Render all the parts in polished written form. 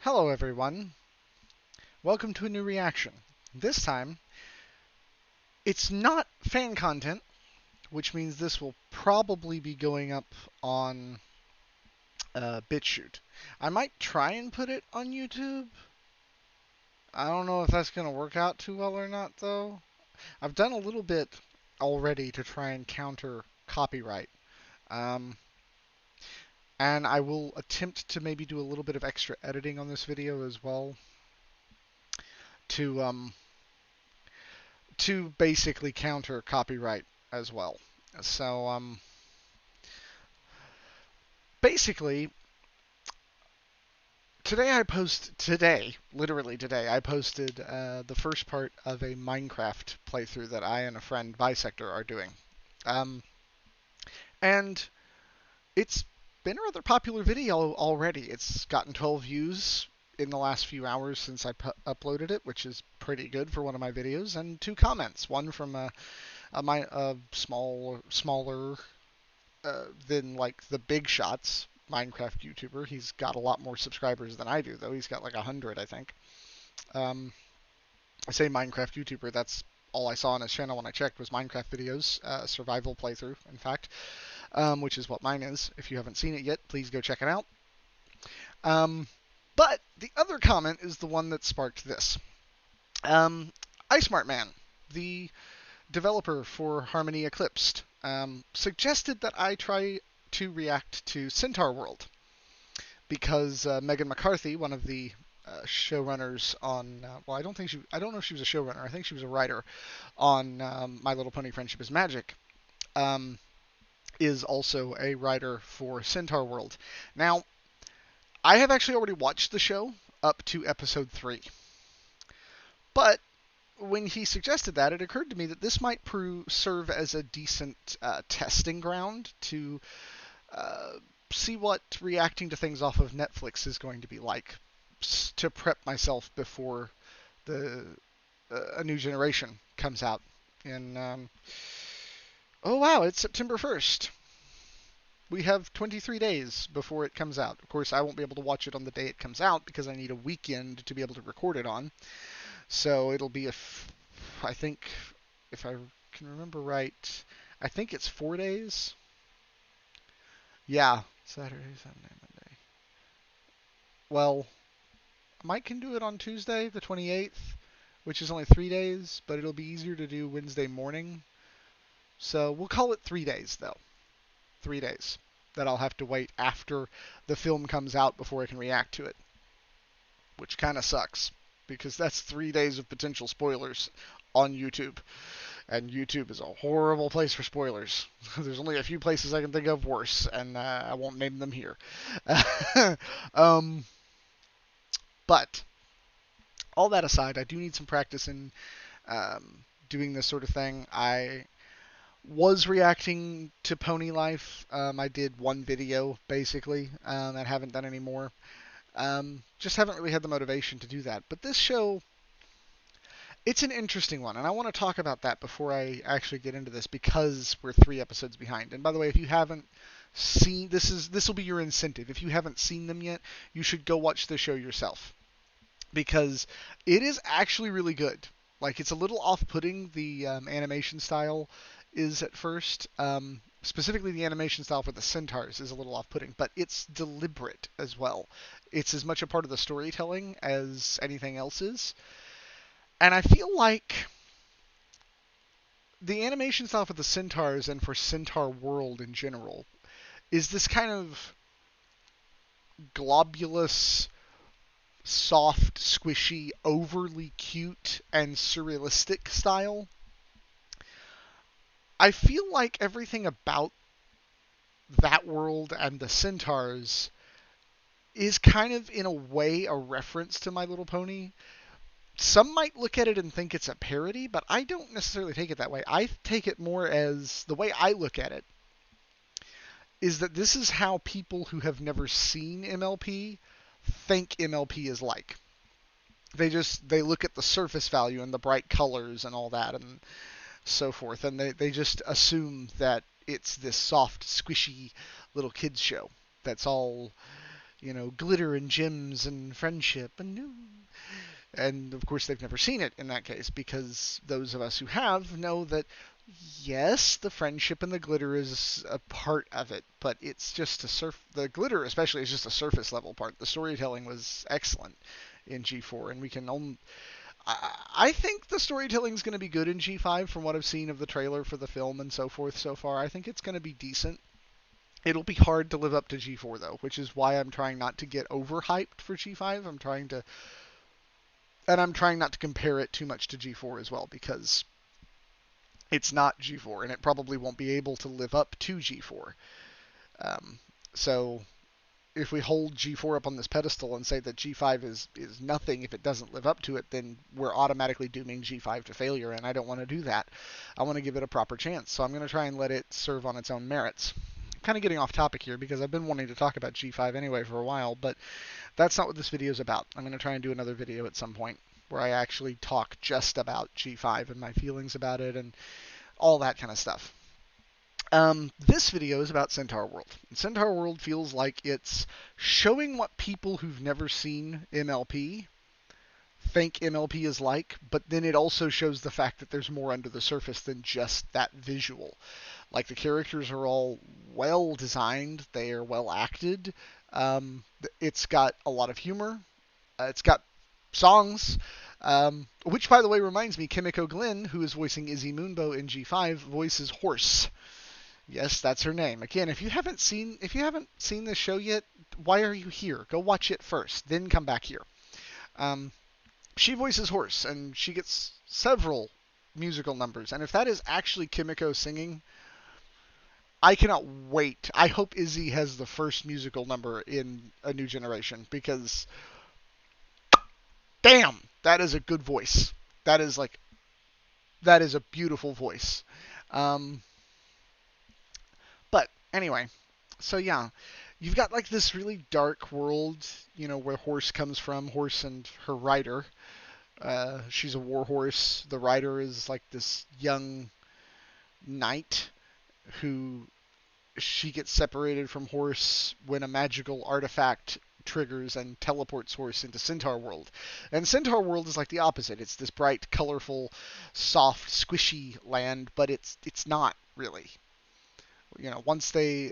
Hello everyone, welcome to a new reaction. This time, it's not fan content, which means this will probably be going up on BitChute. I might try and put it on YouTube. I don't know if that's going to work out too well or not though. I've done a little bit already to try and counter copyright. Um, and I will attempt to maybe do a little bit of extra editing on this video as well to basically counter copyright as well. So basically literally today I posted the first part of a Minecraft playthrough that I and a friend Bisector are doing. Um and it's been a rather popular video already. It's gotten 12 views in the last few hours since I uploaded it, which is pretty good for one of my videos, and 2 comments. One from a smaller than like the big shots Minecraft YouTuber. He's got a lot more subscribers than I do, though. He's got like 100, I think. I say Minecraft YouTuber. That's all I saw on his channel when I checked was Minecraft videos, survival playthrough, in fact, which is what mine is. If you haven't seen it yet, please go check it out. But the other comment is the one that sparked this. iSmartMan, the developer for Harmony Eclipsed, suggested that I try to react to Centaurwor because Megan McCarthy, one of the showrunners on, well, I don't know if she was a showrunner. I think she was a writer on My Little Pony: Friendship is Magic. Is also a writer for Centaurwor. Now, I have actually already watched the show up to episode 3, but when he suggested that, it occurred to me that this might serve as a decent testing ground to see what reacting to things off of Netflix is going to be like, to prep myself before a new generation comes out. And oh wow, it's September 1st. We have 23 days before it comes out. Of course, I won't be able to watch it on the day it comes out because I need a weekend to be able to record it on. So it'll be I think, if I can remember right, I think it's 4 days. Yeah, Saturday, Sunday, Monday. Well, Mike can do it on Tuesday, the 28th, which is only 3 days, but it'll be easier to do Wednesday morning. So we'll call it 3 days, though. 3 days that I'll have to wait after the film comes out before I can react to it, which kind of sucks because that's 3 days of potential spoilers on YouTube. And YouTube is a horrible place for spoilers. There's only a few places I can think of worse, and I won't name them here. But all that aside, I do need some practice in doing this sort of thing. I was reacting to Pony Life. I did one video, basically, and haven't done any more. Just haven't really had the motivation to do that. But this show, it's an interesting one, and I want to talk about that before I actually get into this because we're 3 episodes behind. And by the way, if you haven't seen, this will be your incentive. If you haven't seen them yet, you should go watch the show yourself because it is actually really good. Like, it's a little off-putting, the animation style is at first. Specifically, the animation style for the centaurs is a little off-putting, but it's deliberate as well. It's as much a part of the storytelling as anything else is. And I feel like the animation style for the centaurs and for Centaurwor in general is this kind of globulous, soft, squishy, overly cute, and surrealistic style. I feel like everything about that world and the centaurs is kind of, in a way, a reference to My Little Pony. Some might look at it and think it's a parody, but I don't necessarily take it that way. I take it more as, the way I look at it is that this is how people who have never seen MLP think MLP is like. They look at the surface value and the bright colors and all that and so forth, and they just assume that it's this soft, squishy little kids show that's all, glitter and gems and friendship and of course they've never seen it in that case, because those of us who have know that yes, the friendship and the glitter is a part of it, but it's just the glitter especially is just a surface level part. The storytelling was excellent in G4, and we can only I think the storytelling is going to be good in G5 from what I've seen of the trailer for the film and so forth so far. I think it's going to be decent. It'll be hard to live up to G4 though, which is why I'm trying not to get overhyped for G5. I'm trying not to compare it too much to G4 as well, because it's not G4 and it probably won't be able to live up to G4. So if we hold G4 up on this pedestal and say that G5 is nothing if it doesn't live up to it, then we're automatically dooming G5 to failure, and I don't want to do that. I want to give it a proper chance, so I'm going to try and let it serve on its own merits. I'm kind of getting off topic here because I've been wanting to talk about G5 anyway for a while, but that's not what this video is about. I'm going to try and do another video at some point where I actually talk just about G5 and my feelings about it and all that kind of stuff. This video is about Centaurworld. Centaurworld feels like it's showing what people who've never seen MLP think MLP is like, but then it also shows the fact that there's more under the surface than just that visual. Like, the characters are all well designed, they are well acted, it's got a lot of humor, it's got songs, which, by the way, reminds me, Kimiko Glenn, who is voicing Izzy Moonbow in G5, voices Horse. Yes, that's her name. Again, if you haven't seen this show yet, why are you here? Go watch it first, then come back here. She voices Horse, and she gets several musical numbers. And if that is actually Kimiko singing, I cannot wait. I hope Izzy has the first musical number in A New Generation, because damn, that is a good voice. That is a beautiful voice. But anyway, so yeah, you've got like this really dark world, where Horse comes from, Horse and her rider. She's a warhorse. The rider is like this young knight who she gets separated from Horse when a magical artifact triggers and teleports Horse into Centaurworld. And Centaurworld is like the opposite. It's this bright, colorful, soft, squishy land, but it's not really. Once the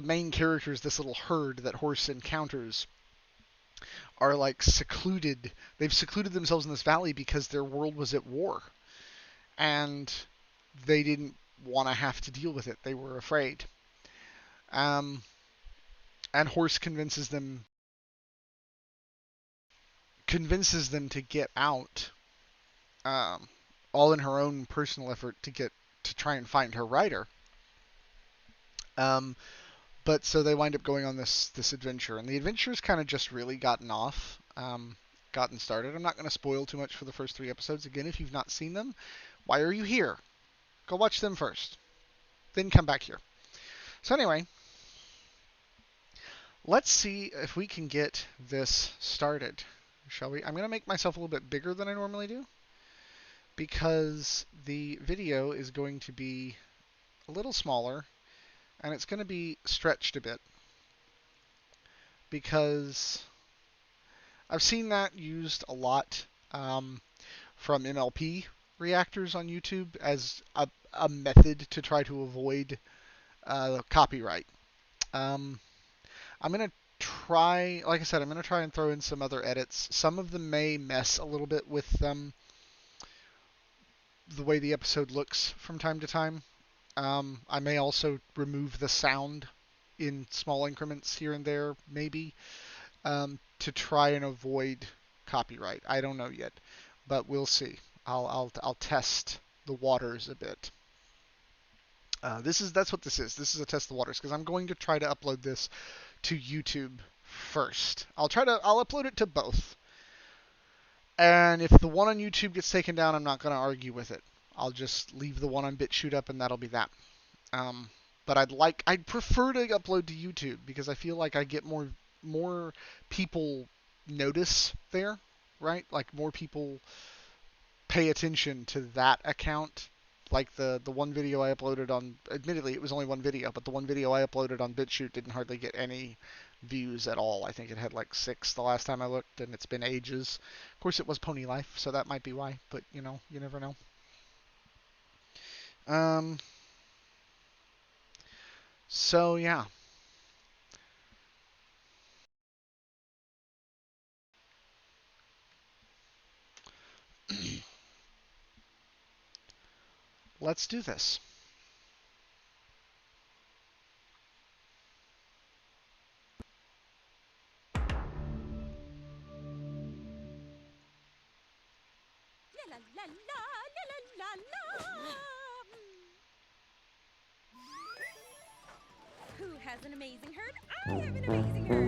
main characters, this little herd that Horse encounters, are like secluded. They've secluded themselves in this valley because their world was at war, and they didn't want to have to deal with it. They were afraid. And Horse convinces them to get out, all in her own personal effort to try and find her rider. But so they wind up going on this adventure, and the adventure's kind of just really gotten started. I'm not going to spoil too much for the first 3 episodes. Again, if you've not seen them, why are you here? Go watch them first, then come back here. So anyway, let's see if we can get this started, shall we? I'm going to make myself a little bit bigger than I normally do, because the video is going to be a little smaller, and it's going to be stretched a bit, because I've seen that used a lot from MLP reactors on YouTube as a method to try to avoid copyright. I'm going to try, like I said, I'm going to try and throw in some other edits. Some of them may mess a little bit with the way the episode looks from time to time. I may also remove the sound in small increments here and there, maybe, to try and avoid copyright. I don't know yet, but we'll see. I'll test the waters a bit. That's what this is. This is a test the waters, because I'm going to try to upload this to YouTube first. I'll upload it to both. And if the one on YouTube gets taken down, I'm not going to argue with it. I'll just leave the one on BitChute up, and that'll be that. But I'd prefer to upload to YouTube, because I feel like I get more people notice there, right? Like, more people pay attention to that account. Like the one video I uploaded on, admittedly it was only one video, but the one video I uploaded on BitChute didn't hardly get any views at all. I think it had like 6 the last time I looked, and it's been ages. Of course, it was Pony Life, so that might be why, but you know, you never know. Um, so yeah. Let's do this. La la la la la la la. Who has an amazing herd? I have an amazing herd.